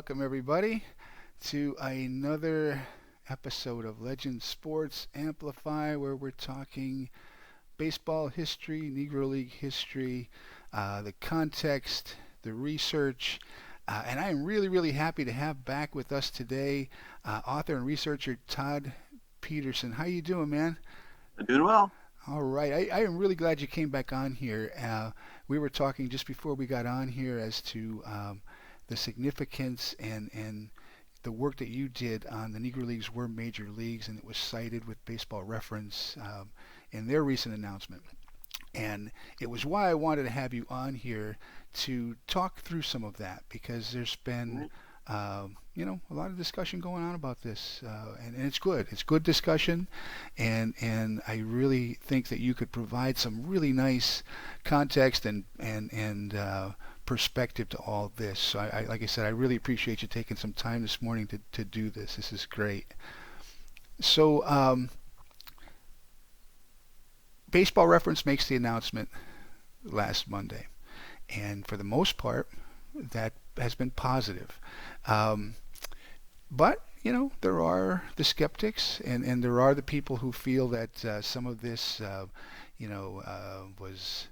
welcome everybody to another episode of Legend Sports Amplify, where we're talking baseball history, Negro League history, the context, the research. And I am really happy to have back with us today author and researcher Todd Peterson. How you doing, man? I'm doing well. All right. I am really glad you came back on here. We were talking just before we got on here as to the significance and the work that you did on the Negro Leagues were major leagues, and it was cited with Baseball Reference in their recent announcement. And it was why I wanted to have you on here to talk through some of that, because there's been Right. a lot of discussion going on about this, and it's good. It's good discussion, and I really think that you could provide some really nice context and perspective to all this. So like I said, I really appreciate you taking some time this morning to do this. This is great. So, Baseball Reference makes the announcement last Monday, and for the most part, that has been positive. Um, but there are the skeptics, and there are the people who feel that some of this, was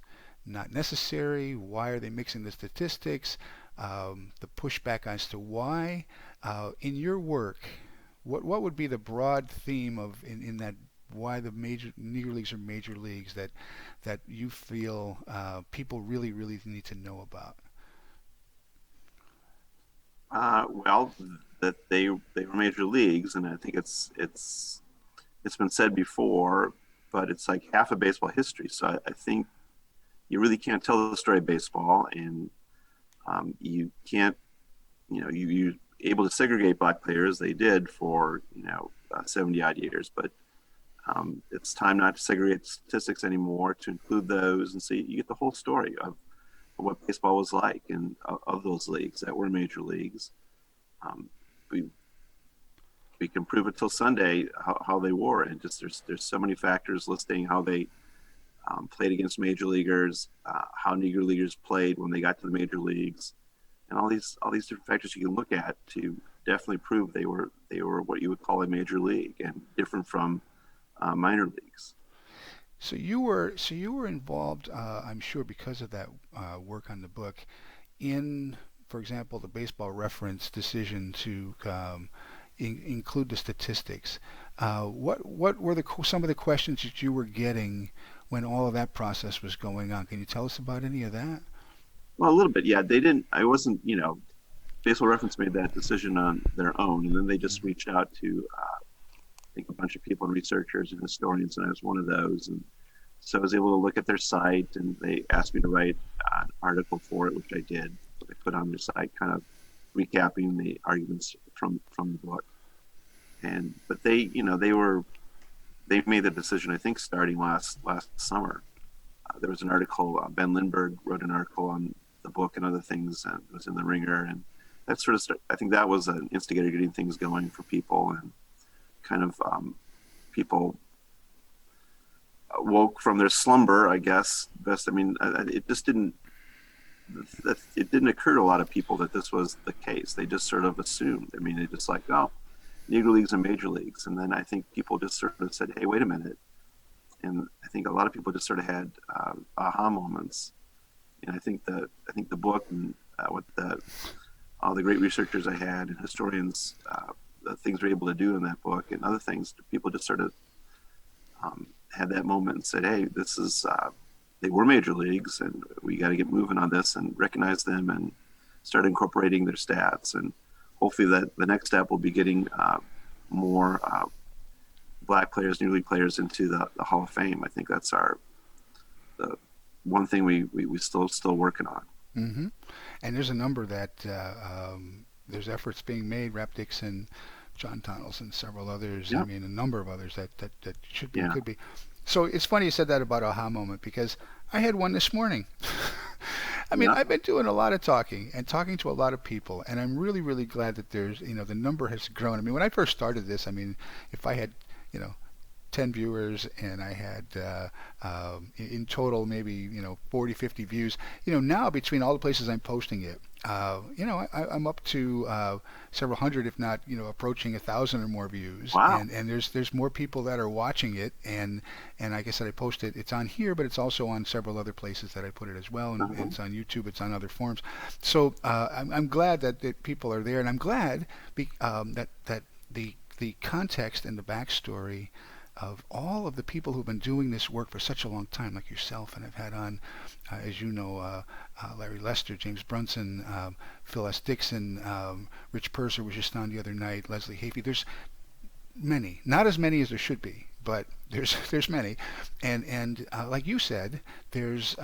not necessary. Why are they mixing the statistics? The pushback as to why. In your work, what would be the broad theme of in that why the major Negro Leagues are major leagues that you feel people really need to know about? Well, that they were major leagues, and I think it's been said before, but it's like half of baseball history. So I think you really can't tell the story of baseball, and you can't, you able to segregate black players. They did for 70 odd years, but it's time not to segregate statistics anymore, to include those, and so you get the whole story of what baseball was like and of those leagues that were major leagues. Um, we we can prove it till Sunday how they were, and just there's so many factors listing how they played against major leaguers, how Negro leaguers played when they got to the major leagues, and all these different factors you can look at to definitely prove they were what you would call a major league and different from minor leagues. So you were involved, I'm sure, because of that work on the book, in, for example, the Baseball Reference decision to include the statistics. What were some of the questions that you were getting when all of that process was going on? Can you tell us about any of that? Well, a little bit, yeah. They didn't. I wasn't. Baseball Reference made that decision on their own, and then they just reached out to I think a bunch of people and researchers and historians, and I was one of those. And so I was able to look at their site, and they asked me to write an article for it, which I did. They put on their site, kind of recapping the arguments from the book. And but they made the decision, I think, starting last summer. There was an article. Ben Lindbergh wrote an article on the book and other things, and it was in the Ringer, and that sort of I think that was an instigator getting things going for people, and kind of people woke from their slumber, I guess. Best, I mean, it just didn't. It didn't occur to a lot of people that this was the case. They just sort of assumed. I mean, they just like, oh, Negro leagues and major leagues, and then I think people just sort of said, hey, wait a minute. And I think a lot of people just sort of had aha moments. And I think the book and what all the great researchers I had and historians, the things we're able to do in that book and other things, people just sort of had that moment and said, hey, this is they were major leagues, and we got to get moving on this and recognize them and start incorporating their stats. And hopefully that the next step will be getting more black players, new league players into the Hall of Fame. I think that's the one thing we still working on. hmm And there's a number that there's efforts being made. Rap Dixon, John Donaldson, several others. I Yeah, mean, a number of others that should be and yeah, could be. So it's funny you said that about aha moment, because I had one this morning. I mean, yeah, I've been doing a lot of talking and talking to a lot of people, and I'm really glad that there's, the number has grown. I mean, when I first started this, I mean, if I had, you know, 10 viewers, and I had in total maybe 40, 50 views. Now between all the places I'm posting it, I'm up to several hundred, if not approaching 1,000 or more views, Wow. and there's more people that are watching it, and like I said, I post it. It's on here, but it's also on several other places that I put it as well, and Uh-huh. it's on YouTube. It's on other forums. So I'm glad that people are there, and I'm glad that the context and the backstory of all of the people who've been doing this work for such a long time, like yourself, and I've had on, as you know, Larry Lester, James Brunson, Phil S. Dixon, Rich Purser was just on the other night, Leslie Hafey. There's many, not as many as there should be, but there's many, and like you said, there's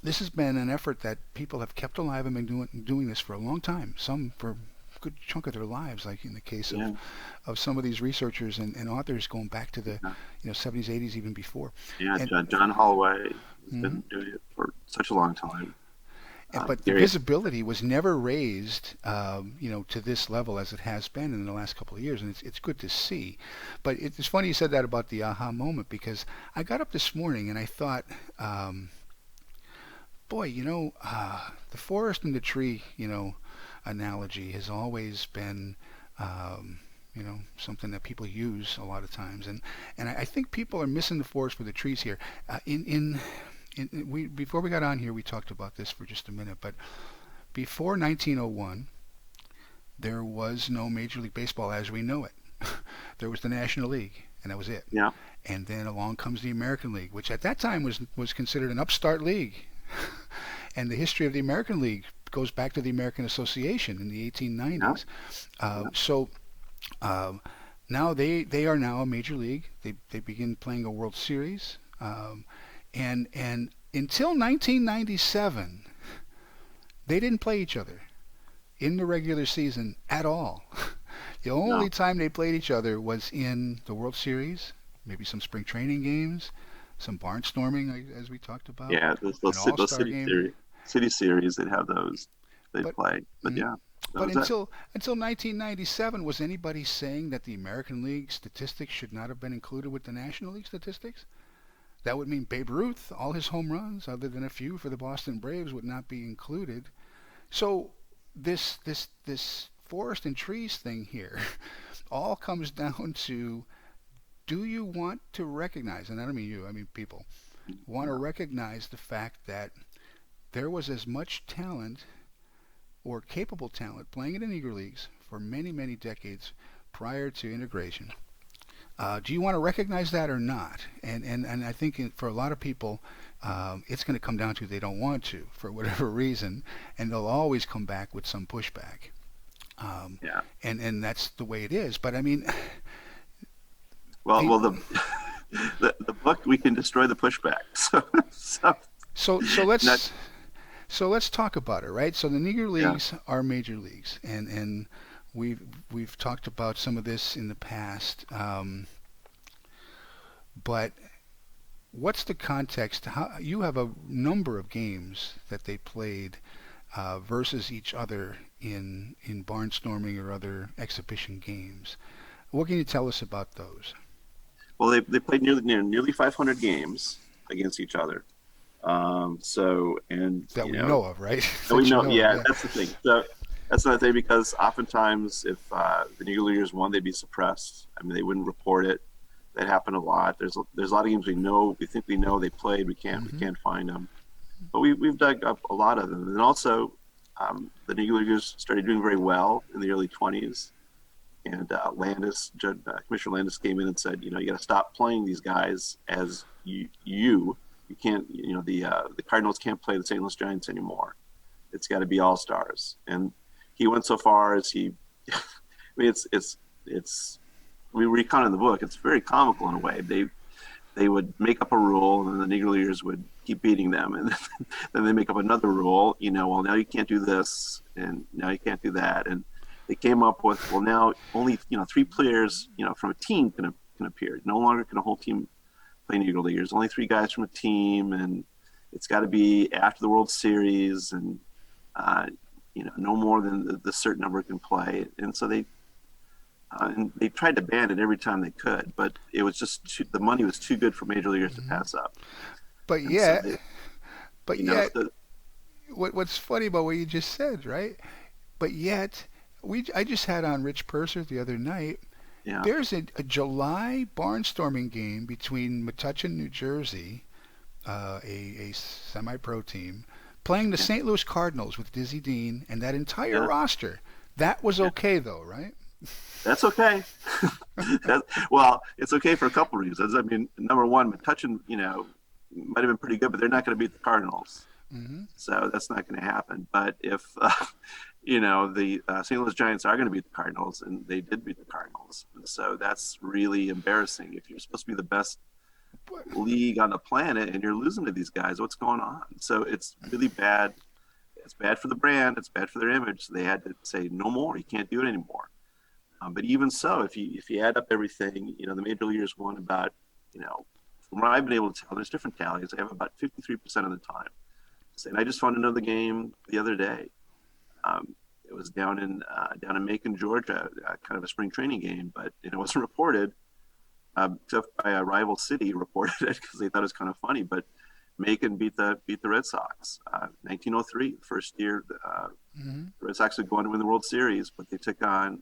this has been an effort that people have kept alive and been doing this for a long time. Some for a good chunk of their lives, like in the case Yeah. of some of these researchers and authors going back to the Yeah. 70s, 80s, even before. Yeah. And John Holloway has mhm. been doing it for such a long time. But the Gary. visibility was never raised, to this level as it has been in the last couple of years, and it's good to see. But it's funny you said that about the aha moment, because I got up this morning and I thought, boy, the forest and the tree, analogy has always been, something that people use a lot of times, and I think people are missing the forest for the trees here. We before we got on here, we talked about this for just a minute, but before 1901, there was no Major League Baseball as we know it. There was the National League, and that was it. Yeah. And then along comes the American League, which at that time was considered an upstart league. And the history of the American League goes back to the American Association in the Yeah. 1890s. Yeah. So now they are now a major league. They begin playing a World Series, and until 1997, they didn't play each other in the regular season at all. The No. only time they played each other was in the World Series, maybe some spring training games, some barnstorming, as we talked about, Yeah. an Those All-Star game. city series, they'd have those. They But play. But mm, yeah, that but was it. until 1997, was anybody saying that the American League statistics should not have been included with the National League statistics? That would mean Babe Ruth, all his home runs, other than a few for the Boston Braves, would not be included. So this forest and trees thing here all comes down to, do you want to recognize, and I don't mean you, I mean people, want to Yeah. recognize the fact that there was as much talent or capable talent playing in the Negro Leagues for many, many decades prior to integration. Do you want to recognize that or not? And I think for a lot of people, it's going to come down to they don't want to for whatever reason, and they'll always come back with some pushback. Um, Yeah. and that's the way it is. But I mean, Well, the, the book, we can destroy the pushback. So so so not. let's so let's talk about it, right? So the Negro Yeah. Leagues are major leagues, and we've talked about some of this in the past. But what's the context? How you have a number of games that they played versus each other in barnstorming or other exhibition games. What can you tell us about those? Well, they played nearly 500 games against each other. So, and That we know of, right? and we That you know, know of, yeah, yeah. that's the thing. So that's another thing, because oftentimes if the Negro Leaguers won, they'd be suppressed. I mean, they wouldn't report it. That happened a lot. There's a lot of games we think we know they played. We Hmm. can't find them, but we've dug up a lot of them. And also, the Negro Leaguers started doing very well in the early 20s. And Commissioner Landis came in and said, you got to stop playing these guys as you can't, the Cardinals can't play the St. Louis Giants anymore. It's got to be all stars. And he went so far as I mean, it's we recount in the book. It's very comical in a way. They would make up a rule, and the Negro Leaguers would keep beating them, and then they make up another rule. Well, now you can't do this, and now you can't do that, and they came up with, well, now only three players from a team can appear. No longer can a whole team play Negro Leaguers. Only three guys from a team, and it's got to be after the World Series, and no more than the certain number can play. And so and they tried to ban it every time they could, but it was just the money was too good for major leaguers to Hmm. pass up, But and so yet, they, but you know, yet, so what's funny about what you just said, right? But yet, I just had on Rich Purser the other night. yeah, There's a July barnstorming game between Metuchen, New Jersey, a semi-pro team, playing the yeah, St. Louis Cardinals with Dizzy Dean and that entire yeah, roster. That was yeah. okay though, right? That's okay. that, well, it's okay for a couple of reasons. I mean, number one, touching, might have been pretty good, but they're not going to beat the Cardinals, Mm-hmm. so that's not going to happen. But if the St. Louis Giants are going to beat the Cardinals, and they did beat the Cardinals, and so that's really embarrassing. If you're supposed to be the best But, league on the planet and you're losing to these guys, what's going on? So it's really bad. It's bad for the brand. It's bad for their image. So they had to say no more. You can't do it anymore. But even so, if you add up everything, the major leaguers won about, from what I've been able to tell, there's different tallies. They have about 53% of the time. And I just found another game the other day. It was down in Macon, Georgia, kind of a spring training game, but it wasn't reported, except by a rival city reported it because they thought it was kind of funny. But Macon beat the Red Sox, 1903, the first year mm-hmm. the Red Sox would go on to win the World Series, but they took on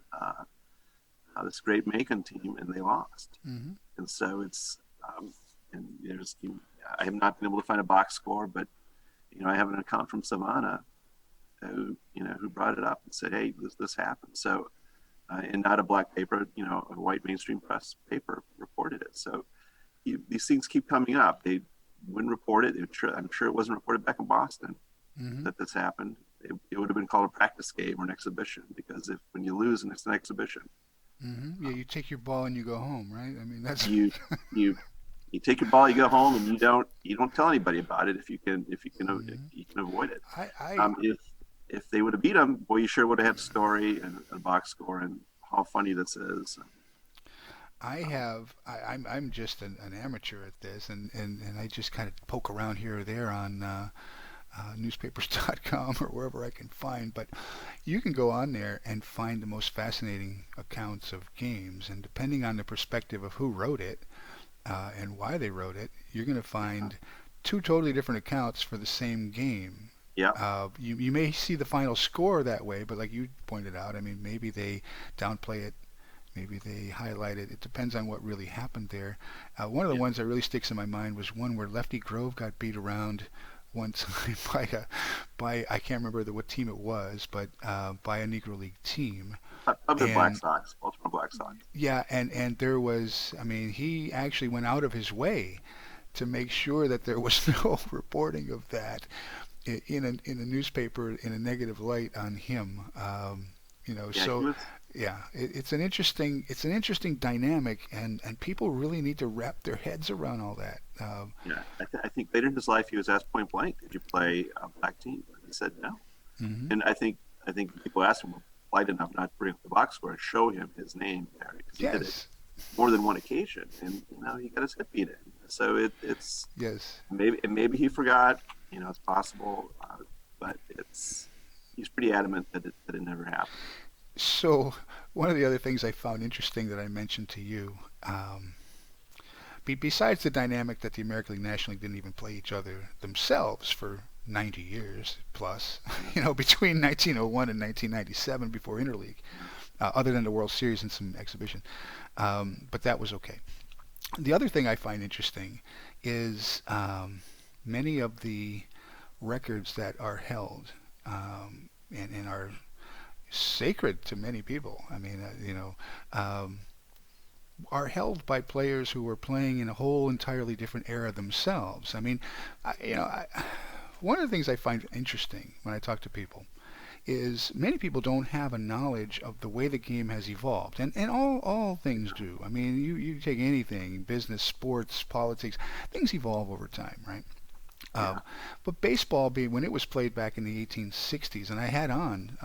this great Macon team and they lost. Mm-hmm. And so and I have not been able to find a box score, but I have an account from Savannah who brought it up and said, hey, this happened. So and not a black paper, a white mainstream press paper reported it. So these things keep coming up. They wouldn't report it. I'm sure it wasn't reported back in Boston Mm-hmm. that this happened. It would have been called a practice game or an exhibition, because when you lose and it's an exhibition, Mm-hmm. Yeah, you take your ball and you go home, right? I mean, that's you you you take your ball, you go home, and you don't tell anybody about it if mm-hmm. you can avoid it. I If they would have beat them, boy, you sure would have had a story and a box score and how funny this is. I'm just an amateur at this, and I just kind of poke around here or there on newspapers.com or wherever I can find. But you can go on there and find the most fascinating accounts of games, and depending on the perspective of who wrote it and why they wrote it, you're going to find two totally different accounts for the same game. Yeah, You may see the final score that way, but like you pointed out, I mean, maybe they downplay it, maybe they highlight it. It depends on what really happened there. One of the yeah, ones that really sticks in my mind was one where Lefty Grove got beat around one time by I can't remember what team it was, but by a Negro League team. Of the Black And Sox, Baltimore Black Sox. yeah, and there was, I mean, he actually went out of his way to make sure that there was no reporting of that in a newspaper in a negative light on him. Yeah, he So was. yeah, it's an interesting dynamic, and people really need to wrap their heads around all that. Yeah, I think later in his life he was asked point blank, "Did you play a black team?" And he said no. Hmm. And I think people asked him, well, polite enough not to bring up the box score and show him his name there, because he did it Yes, more than one occasion, and he got his head beat in. So it's yes. maybe he forgot. It's possible, but he's pretty adamant that it never happened. So one of the other things I found interesting that I mentioned to you, besides the dynamic that the American League National League didn't even play each other themselves for 90 years plus, between 1901 and 1997 before Interleague, other than the World Series and some exhibition. But that was okay. The other thing I find interesting is many of the records that are held and are sacred to many people. I mean, are held by players who were playing in a whole entirely different era themselves. I mean, one of the things I find interesting when I talk to people is many people don't have a knowledge of the way the game has evolved, and all things do. I mean, you take anything, business, sports, politics, things evolve over time, right? Yeah, Um, but baseball, being when it was played back in the 1860s, and I had on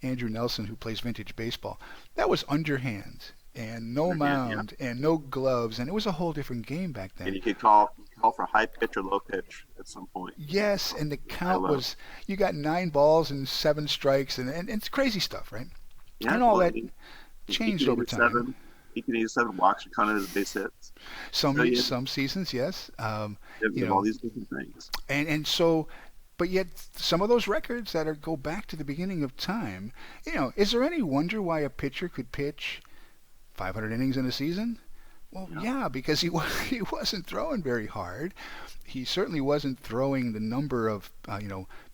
Andrew Nelson, who plays vintage baseball, that was underhand and no underhand. Yeah, mound and no gloves, and it was a whole different game back and then. you could call for high pitch or low pitch at some point. Yes, and the High count low. was you got 9 balls and 7 strikes, and it's crazy stuff, right? Yeah, And all well, I that. mean, changed over time. 1887 walks are counted as base hits. So Some seasons, yes. you You have all know, these different things. and so, but yet some of those records that are go back to the beginning of time. Is there any wonder why a pitcher could pitch 500 innings in a season? Well, Yeah. yeah, because he wasn't throwing very hard. He certainly wasn't throwing the number of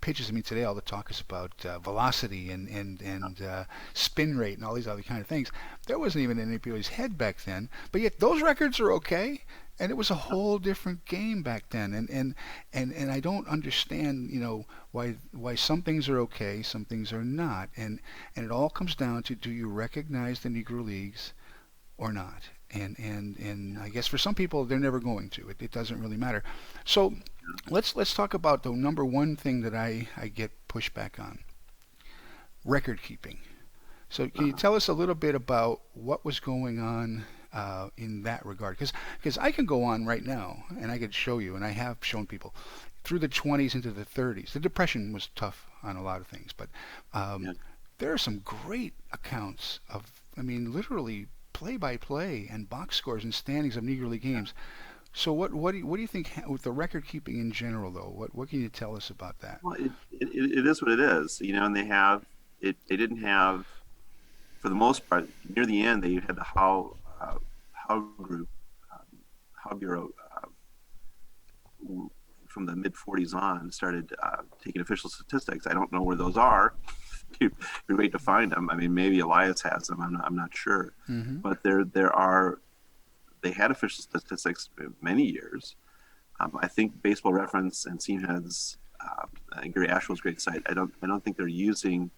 pitches. I mean, today all the talk is about velocity and spin rate and all these other kind of things. There wasn't even in anybody's head back then. But yet those records are okay, and it was a whole different game back then. And I don't understand why some things are okay, some things are not. And it all comes down to, do you recognize the Negro Leagues or not? And I guess for some people they're never going to. It doesn't really matter. So let's talk about the number one thing that I get pushback on: record keeping. So can you Uh, tell us a little bit about what was going on in that regard? Because I can go on right now and I could show you, and I have shown people through the 20s into the 30s. The Depression was tough on a lot of things, but um, yeah. there are some great accounts of, I mean, literally play-by-play and box scores and standings of Negro League games. So what do you think with the record keeping in general, though? What can you tell us about that? Well, it is what it is, and they have it. They didn't have, for the most part, near the end. They had the How group, How Bureau, from the mid '40s on started taking official statistics. I don't know where those are. You wait to find them. I mean, maybe Elias has them. I'm not sure, Hmm. but there are. They had official statistics for many years. I think Baseball Reference and Seam Heads, and Gary Ashwell's great site. I don't think they're using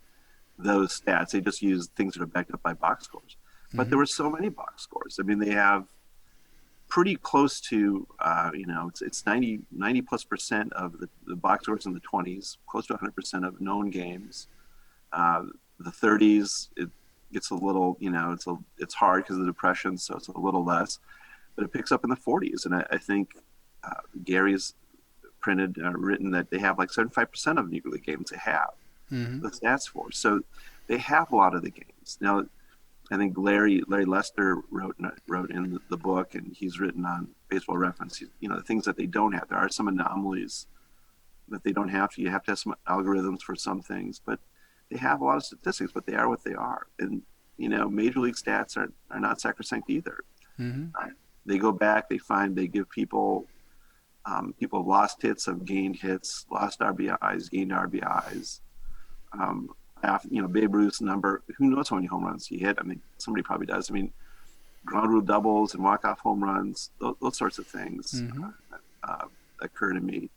those stats. They just use things that are backed up by box scores. But Hmm. there were so many box scores. I mean, they have pretty close to, it's 90 plus percent of the box scores in the 20s, close to 100% of known games. Uh, the 30s, it gets a little, it's hard because of the Depression, so it's a little less. But it picks up in the 40s, and I think Gary's written that they have like 75% of Negro League games they have Hmm. the stats for. So they have a lot of the games. Now, I think Larry Lester wrote in the book, and he's written on Baseball Reference. The things that they don't have. There are some anomalies that they don't have to. You have to have some algorithms for some things, but they have a lot of statistics. But they are what they are, and Major League stats are not sacrosanct either. Hmm. They go back, they give people have lost hits, have gained hits, lost RBIs, gained RBIs. Um, Babe Ruth's number. Who knows how many home runs he hit? I mean, somebody probably does. I mean, ground rule doubles and walk off home runs. Those sorts of things Hmm. occur to me.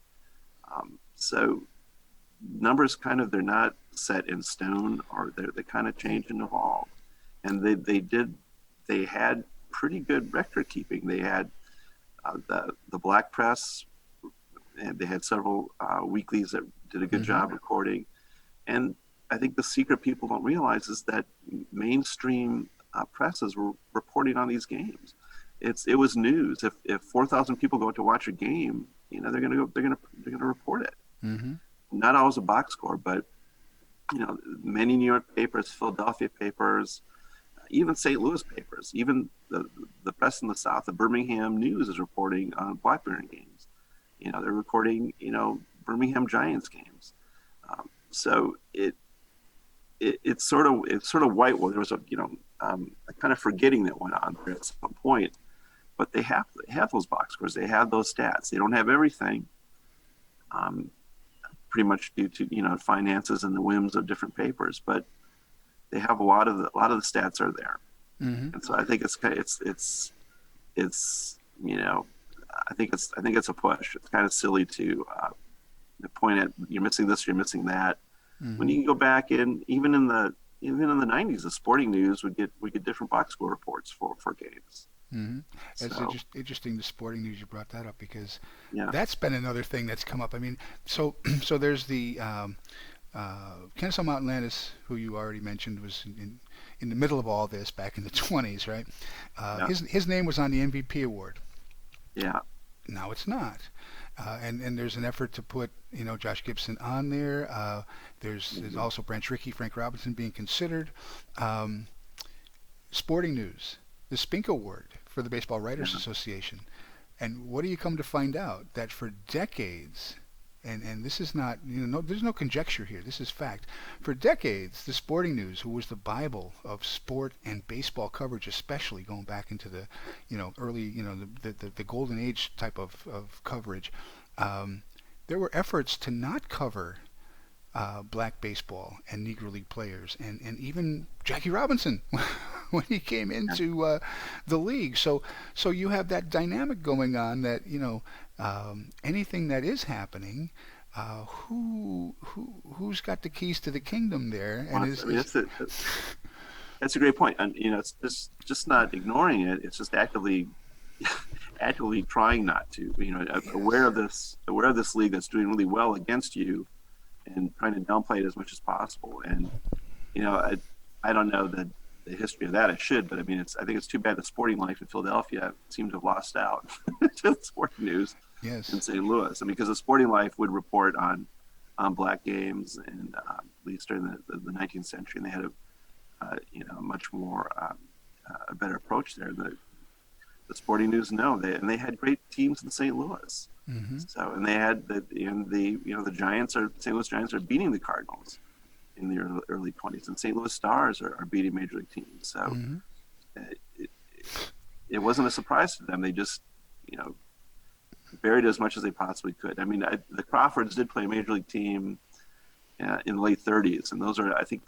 So numbers they're not set in stone, or they kind of change and evolve. And they had pretty good record keeping. They had the Black Press, and they had several weeklies that did a good Hmm. job recording. And I think the secret people don't realize is that mainstream presses were reporting on these games. It was news. If 4,000 people go to watch a game, they're gonna report it. Hmm. Not always a box score, but many New York papers, Philadelphia papers, even St. Louis papers, even the press in the South, the Birmingham News is reporting on Blackburn games. They're recording Birmingham Giants games. So it's sort of white. Well, there was a kind of forgetting that went on there at some point, but they have those box scores. They have those stats. They don't have everything. Um, Pretty much due to finances and the whims of different papers, but they have a lot of the stats are there. Hmm. And so I think it's I think it's a push. It's kind of silly to point at you're missing this, you're missing that, when Hmm. you can go back in even in the 90s, the Sporting News would get different box score reports for games. Hmm. It's So interesting, the sporting news, you brought that up, because yeah, that's been another thing that's come up. I mean, so so there's the Kennesaw Mountain Landis, who you already mentioned, was in the middle of all this back in the 20s, right? yeah, His name was on the MVP award. yeah, Now it's not. And there's an effort to put Josh Gibson on there. There's mm-hmm. also Branch Rickey, Frank Robinson being considered. Um, Sporting News, the Spink Award for the Baseball Writers Yeah. Association. And what do you come to find out? That for decades, and this is not, no, there's no conjecture here. This is fact. For decades, the Sporting News, who was the Bible of sport and baseball coverage, especially going back into the, early, the golden age type of coverage, um, there were efforts to not cover black baseball and Negro League players, and even Jackie Robinson when he came into the league. So you have that dynamic going on that anything that is happening, who's got the keys to the kingdom there, and Well, I mean, that's a great point, and it's just not ignoring it. It's just actively trying not to. Aware of this league that's doing really well against you, and trying to downplay it as much as possible. And I don't know the history of that. I should, but I mean, I think it's too bad the Sporting Life in Philadelphia seemed to have lost out to the Sporting News yes, in St. Louis. I mean, because the Sporting Life would report on black games, and at least during the 19th century, and they had a much more a better approach there. The Sporting News, no, they had great teams in St. Louis. mm-hmm. So, and they had the St. Louis Giants are beating the Cardinals in the early 20s, and St. Louis Stars are beating major league teams. So Mm-hmm. it wasn't a surprise to them. They just buried it as much as they possibly could. I mean, the Crawfords did play a major league team in the late 30s, and those are, I think,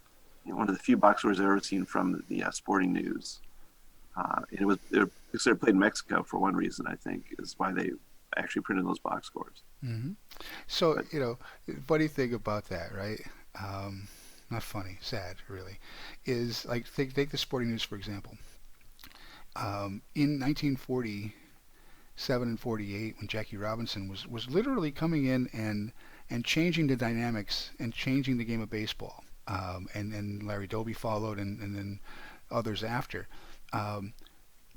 one of the few box scores I've ever seen from the Sporting News. And because they played in Mexico for one reason, I think, is why they actually printed those box scores. Mm-hmm. So, But funny thing about that, right? Not funny, sad, really, is like take the Sporting News for example. In 1947 and 48, when Jackie Robinson was literally coming in and changing the dynamics and changing the game of baseball, and Larry Doby followed, and then others after.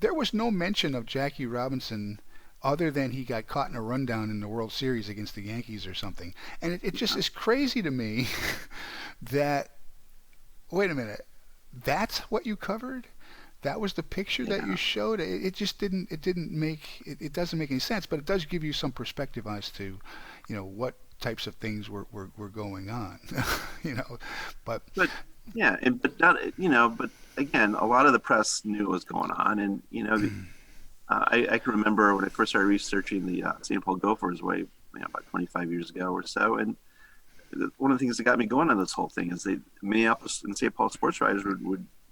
There was no mention of Jackie Robinson other than he got caught in a rundown in the World Series against the Yankees or something. And it just is crazy to me that, wait a minute, that's what you covered? That was the picture that you showed? It just doesn't make any sense, but it does give you some perspective as to, what types of things were going on, but yeah, but again, a lot of the press knew what was going on, and I can remember when I first started researching the St. Paul Gophers about 25 years ago or so, and one of the things that got me going on this whole thing is Minneapolis and St. Paul sports writers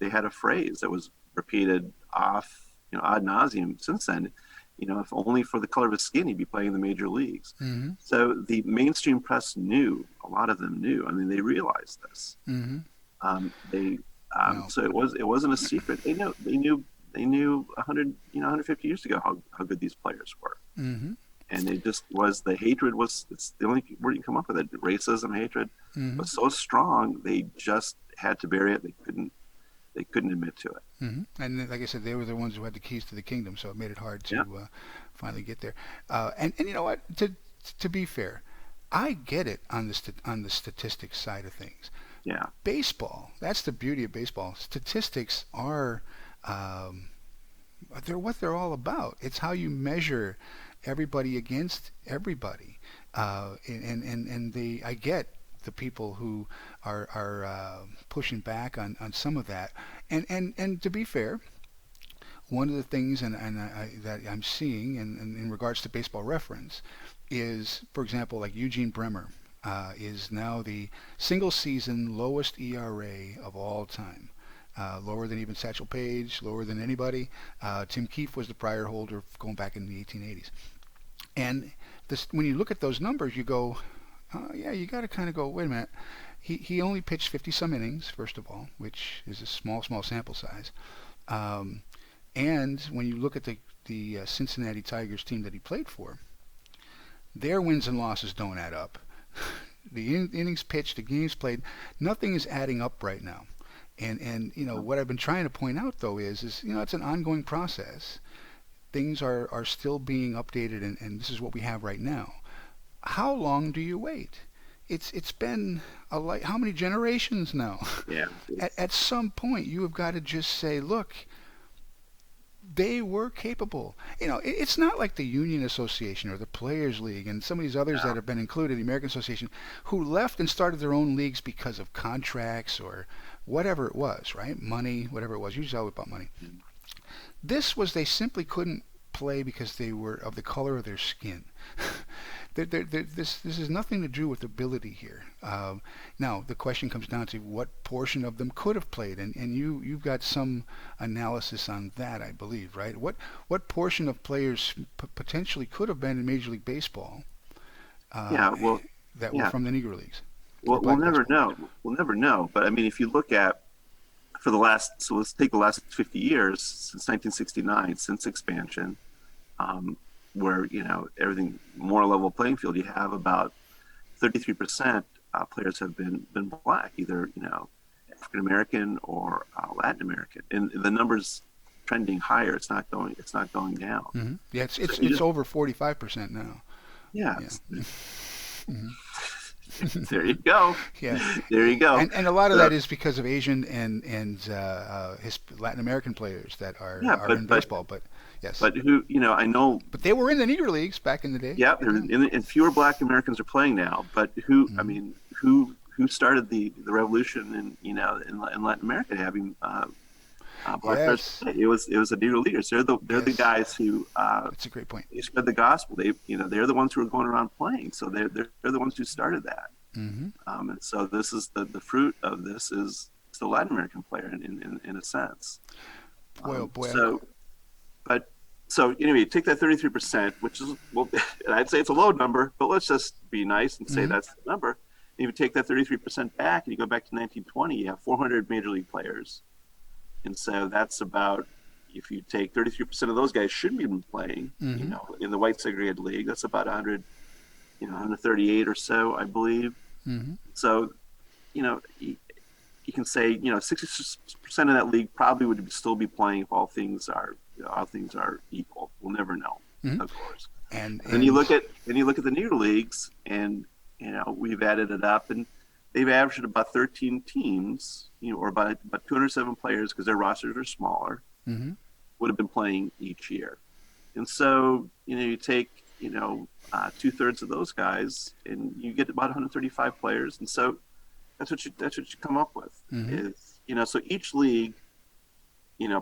they had a phrase that was repeated off ad nauseum since then. If only for the color of his skin, he'd be playing in the major leagues. mm-hmm. So the mainstream press knew, a lot of them knew. I mean, they realized this. Mm-hmm. No. So it wasn't a secret. They knew 150 years ago how good these players were. Mm-hmm. And it just was, the hatred it's the only word you can come up with. It racism, hatred Mm-hmm. was so strong, they just had to bury it. They couldn't admit to it. Mm-hmm. And like I said, they were the ones who had the keys to the kingdom, so it made it hard to Yeah. finally get there. And you know what? To be fair, I get it on the statistics side of things. Yeah. Baseball, that's the beauty of baseball. Statistics are they're what they're all about. It's how you measure everybody against everybody, and I get the people who are pushing back on some of that, and to be fair, one of the things that I'm seeing in regards to Baseball Reference is, for example, like Eugene Bremer is now the single season lowest ERA of all time. Lower than even Satchel Paige, lower than anybody. Tim Keefe was the prior holder going back in the 1880s. And when you look at those numbers, you go, yeah, you got to kind of go, wait a minute. He only pitched 50-some innings, first of all, which is a small sample size. And when you look at the Cincinnati Tigers team that he played for, their wins and losses don't add up. The innings pitched, the games played, nothing is adding up right now. And what I've been trying to point out though is it's an ongoing process. Things are still being updated, and this is what we have right now. How long do you wait? it's been how many generations now? Yeah, At some point, you have got to just say, look, they were capable. It's not like the Union Association or the Players League and some of these others that no, have been included, the American Association, who left and started their own leagues because of contracts or whatever it was, right? Money, whatever it was. Usually all about money. This was they simply couldn't play because they were of the color of their skin. This has nothing to do with ability here. Now the question comes down to what portion of them could have played, and you've got some analysis on that, I believe, right? What portion of players potentially could have been in Major League Baseball uh, yeah. Well, that were yeah. from the Negro Leagues or Well, we'll Black never baseball? know. We'll never know. But I mean, if you look at for the last, so let's take the last 50 years since 1969, since expansion, um, where everything more level playing field. You have about 33% players have been black, either African American or Latin American, and the numbers trending higher. It's not going down. Yeah, it's So it's you it's just over 45% now. yeah. Yeah. hmm There you go. Yeah, There you go. and a lot of So that is because of Asian and his Latin American players that yeah, are in baseball. But yes, who I know. but they were in the Negro Leagues back in the day. Yeah, Yeah. and fewer Black Americans are playing now. But who? I hmm mean, who started the revolution in Latin America having black players Yes, play? It was the Negro Leaders. They're the yes, guys who that's a great point. they spread the gospel. They're the ones who are going around playing. So they're the ones who started that. hmm And so this is the fruit of this is the Latin American player in a sense. Boy, oh boy, So but so anyway, you take that 33%, which is well, and I'd say it's a low number, but let's just be nice and say hmm that's the number. And you take that 33% back, and you go back to 1920, you have 400 major league players, and so that's about if you take 33% of those guys shouldn't be playing, hmm in the white segregated league, that's about 100, 138 or so, I believe. hmm So, you can say 60% of that league probably would still be playing if all things are equal. We'll never know, hmm of course. and And then you and look at the Negro Leagues, and we've added it up, and they've averaged about 13 teams, or about 207 players because their rosters are smaller, hmm would have been playing each year. And so you take 2/3 of those guys, and you get about 135 players, and so that's what you come up with hmm is so each league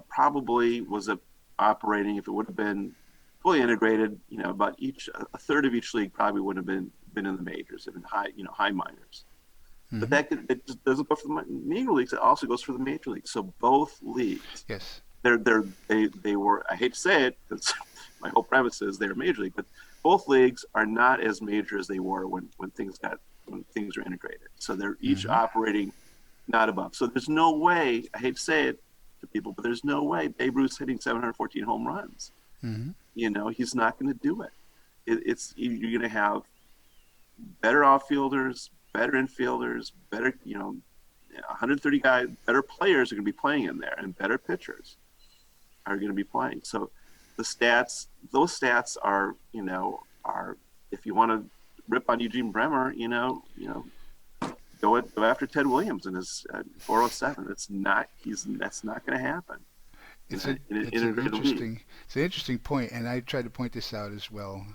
probably was operating if it would have been fully integrated about a third of each league probably would have been in the majors and in high minors, but hmm it just doesn't go for the Negro leagues, it also goes for the major leagues. So both leagues, yes, they were, I hate to say it because my whole premise is they're major league, but both leagues are not as major as they were when things are integrated. So they're each hmm operating not above. So there's no way, I hate to say it to people, but there's no way Babe Ruth's hitting 714 home runs. hmm He's not going to do it. You're going to have better outfielders, better infielders, better 130 guys, better players are going to be playing in there, and better pitchers are going to be playing. So those stats are if you want to rip on Eugene Bremer, go after Ted Williams and his 407. That's not going to happen in it's an a it's an integrated league. interesting point, and I tried to point this out as well.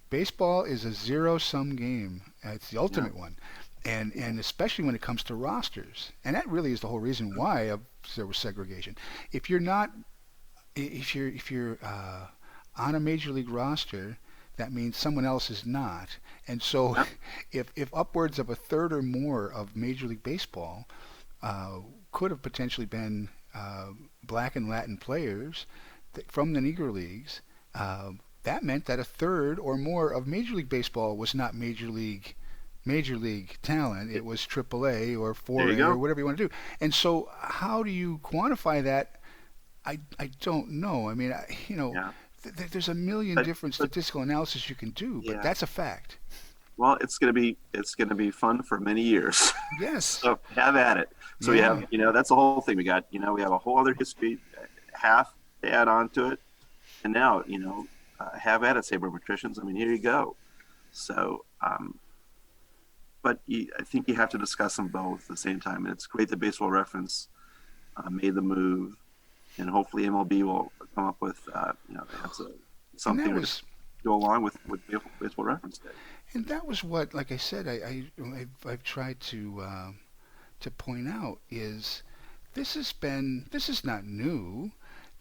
Baseball is a zero-sum game. It's the Yeah, ultimate one, and especially when it comes to rosters. And that really is the whole reason why there was segregation. If you're not, if you're on a major league roster, that means someone else is not. And so, yeah, if upwards of a third or more of Major League Baseball uh, could have potentially been black and Latin players from the Negro Leagues, that meant that a third or more of Major League Baseball was not Major League talent. It was AAA or there you 4A or go. whatever you want to do. And so, how do you quantify that? I don't know. I mean, Yeah, there's a million but different but statistical analysis you can do, but yeah. that's a fact. Well, it's gonna be fun for many years. Yes. So have at it. So we Yeah. have that's the whole thing. We have a whole other history, half to add on to it, and now have at it, sabermetricians. I mean, here you go. So but I think you have to discuss them both at the same time. And it's great that Baseball Reference made the move, and hopefully MLB will come up with they have And that something to was go along with Baseball Reference Day. and that was what, like I said, I've tried to point out is this is not new.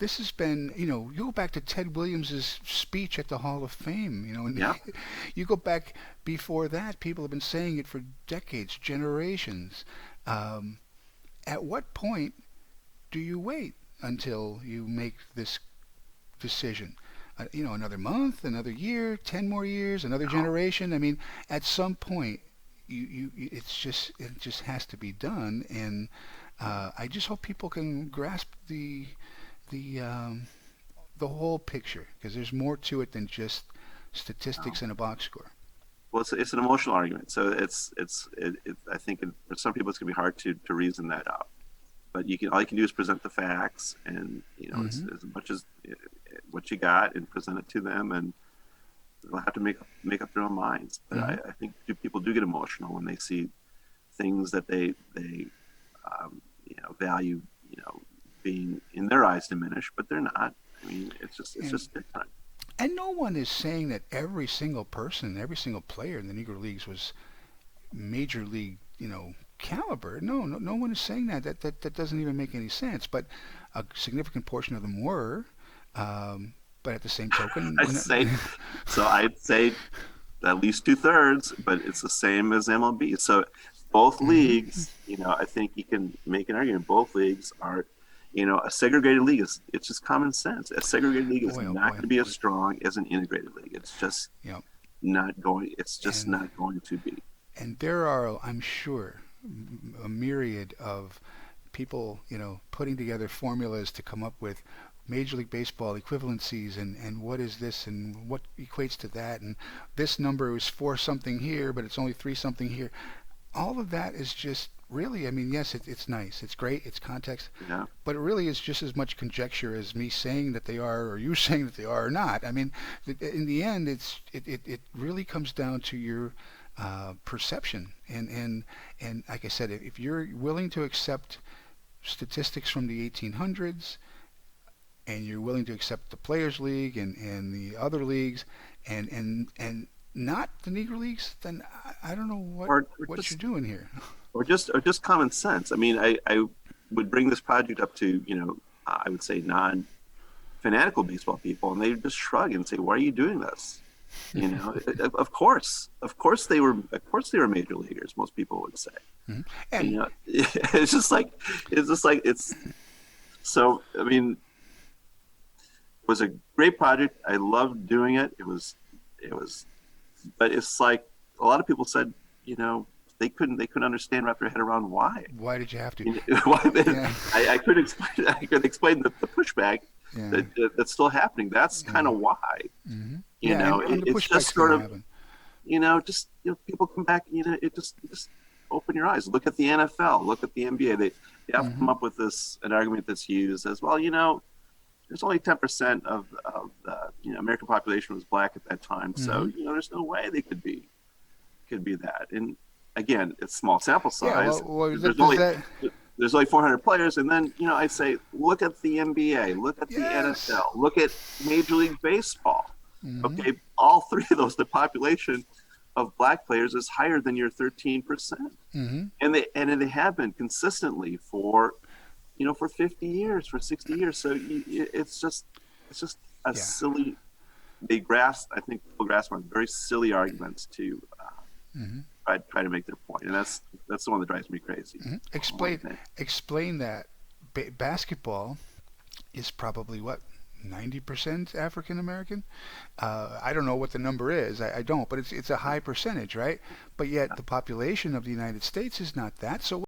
This has been, you go back to Ted Williams's speech at the Hall of Fame, and Yeah. you go back before that, people have been saying it for decades, generations. Um, at what point do you wait until you make this decision? Another month, another year, 10 more years, another No. generation. I mean, at some point, it just has to be done, and I just hope people can grasp the um, the whole picture because there's more to it than just No. statistics and a box score. Well, it's an emotional argument, so I think for some people it's going to be hard to reason that out. But all you can do is present the facts, and Hmm. as much as what you got, and present it to them, and they'll have to make up their own minds. But Hmm. I think people do get emotional when they see things that they value, being in their eyes diminished, but they're not. I mean, it's And just different. and no one is saying that every single person, every single player in the Negro Leagues was major league, caliber. No, no, no one is saying that. That doesn't even make any sense. But a significant portion of them were. Um, but at the same token, I say so. I'd say at least 2/3, but it's the same as MLB. So both hmm. leagues, I think you can make an argument. Both leagues are, a segregated league it's just common sense. A segregated league is Boy, oh not boy, going to be as strong as an integrated league. It's just you know, not going. It's just and not going to be. and there are, I'm sure, a myriad of people, putting together formulas to come up with Major League Baseball equivalencies and what is this and what equates to that and this number is four something here, but it's only three something here. All of that is just really, I mean, yes, it's nice, it's great, it's context, Yeah. but it really is just as much conjecture as me saying that they are or you saying that they are or not. I mean, in the end, it really comes down to your perception and like I said, if you're willing to accept statistics from the 1800s and you're willing to accept the Players League and the other leagues and not the Negro Leagues, then I don't know Or what you're just doing here. or just common sense. I mean, I would bring this project up to I would say non fanatical baseball people, and they just shrug and say, "Why are you doing this?" Of course they were major leaguers. Most people would say. Mhm. And, And it's so. I mean, it was a great project. I loved doing it. It was, but it's like a lot of people said, you know, they couldn't understand, wrap their head around why. why did you have to? Why Yeah, I could explain the pushback yeah, that's still happening. That's kind yeah. of why. Hmm. Yeah, and the It's pushback's just going sort to of, happen. people come back. It just open your eyes. Look at the NFL. Look at the NBA. They have to come Hmm. up with an argument that's used as well. There's only 10% of the American population was black at that time, so Hmm. there's no way they could be that. And again, it's small sample Yeah, size. There's does only that? there's only 400 players, and then I say look at the NBA, look at the Yes. NFL, look at Major League Baseball. Hmm. Okay, all three of those, the population of black players is higher than your 13%, Hmm. and they have been consistently for 50 years, for 60 years. So it's just a Yeah. silly. I think people grasp on very silly arguments to Hmm. try to make their point, and that's the one that drives me crazy. Hmm. More than Explain anything. explain that basketball is probably what 90% African American. I don't know what the number is. I don't, but it's a high percentage, right? But yet the population of the United States is not that. So